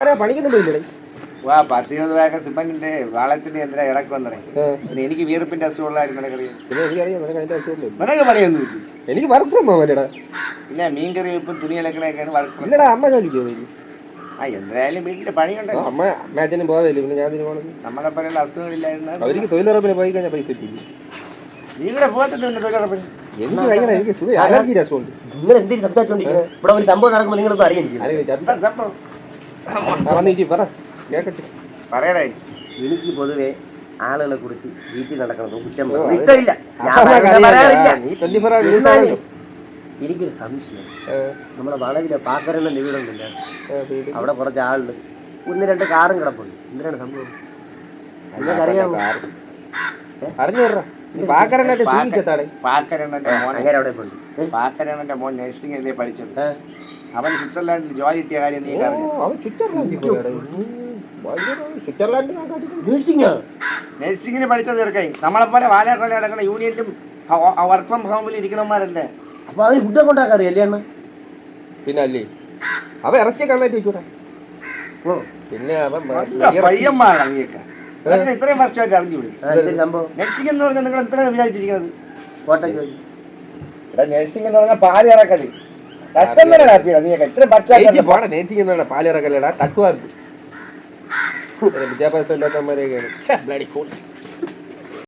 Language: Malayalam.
പണിക്കൊന്നും വാ 10-20 ബാഗ് സിമന്റിന്റെ വാളത്തിന്റെ എന്തിനാ ഇറക്കി വന്നേ? എനിക്ക് വീർപ്പിന്റെ അസുഖമുള്ളായിരുന്നു നിനക്ക് പണിയൊന്നുമില്ല. എനിക്ക് വർക്ക് ഫ്രം ഹോം അല്ലേടാ. പിന്നെ മീൻകറി വെപ്പും തുണി അലക്കണൊക്കെയാണ് വർക്ക്. ഇല്ലടാ, അമ്മ ജോലിക്ക് പോയി. എന്തായാലും വീട്ടില് പണിയുണ്ടല്ലോ. അമ്മ അച്ഛനും പോകാതില്ല, പിന്നെ ഞാൻ പോകണം. നമ്മളെ പറയുന്ന അസുഖമില്ലായിരുന്നു. അവർക്ക് തൊഴിലുറപ്പിന് പോയി കഴിഞ്ഞാൽ പൈസ കിട്ടി. നീ ഇവിടെ പോകത്തില്ല തൊഴിലുറപ്പിന്. എനിക്ക് ഭയങ്കര എനിക്ക് അലർജി രസമുണ്ട്. നിങ്ങൾ എന്തെങ്കിലും സംസാരിച്ചോണ്ടിരിക്കുന്നത്? ഇവിടെ ഒരു സംഭവം നടക്കുമ്പോൾ നിങ്ങളൊന്നും അറിയാനില്ല. പറയണേ. എനിക്ക് പൊതുവെ ആളുകളെ കുറിച്ച് വീട്ടിൽ നടക്കണം കുറ്റം ഇഷ്ടമില്ല. എനിക്കൊരു സംശയം. നമ്മുടെ വളവിലെ പാക്കരണ്ണ വീടുണ്ടല്ല, അവിടെ കുറച്ച് ആളുണ്ട്, 1-2 കാറും കിടപ്പുണ്ട്. എന്തിനാണ് സംഭവം? നിങ്ങൾക്കറിയാമോ? പാക്കരണ്ണന്റെ മോൻ നഴ്സിംഗ് അല്ലേ പഠിച്ചത്. അവൻ സ്വിറ്റ്സർലാൻഡിൽ ജോലി കിട്ടിയ കാര്യം നീ നഴ്സിംഗിന് പഠിച്ചത് തീർക്കായി. നമ്മളെപ്പോലെ വാലാക്കൊല നടക്കുന്ന യൂണിയനിലും വർക്ക് ഫ്രം ഹോമിൽ ഇരിക്കണമാരല്ലേ. അപ്പൊ അവര് ഫുഡൊക്കെ ഉണ്ടാക്കാറ് അല്ലേ? പിന്നെ അല്ലേ അവ ഇറച്ചിയെ കണ്ടായിട്ട് വെച്ചൂടാ. പിന്നെ പയ്യന്മാരാണ് നീയൊക്കെ. ഇത്രയും വർഷമായിട്ട് അറിഞ്ഞുകൂടി സംഭവം. നഴ്സിംഗ് എന്ന് പറഞ്ഞാൽ നിങ്ങൾ എത്രയാണ് വിചാരിച്ചിരിക്കുന്നത്? കോട്ടയ്ക്ക് നഴ്സിംഗ് എന്ന് പറഞ്ഞാൽ പാല് ഇറക്കല് നീയൊക്കെ ഇത്ര നേഴ്സിംഗ് പാലിറക്കല്ലടാ, തട്ടുവാർക്ക് വിദ്യാഭ്യാസം ഇല്ലാത്തമാരെയൊക്കെയാണ്.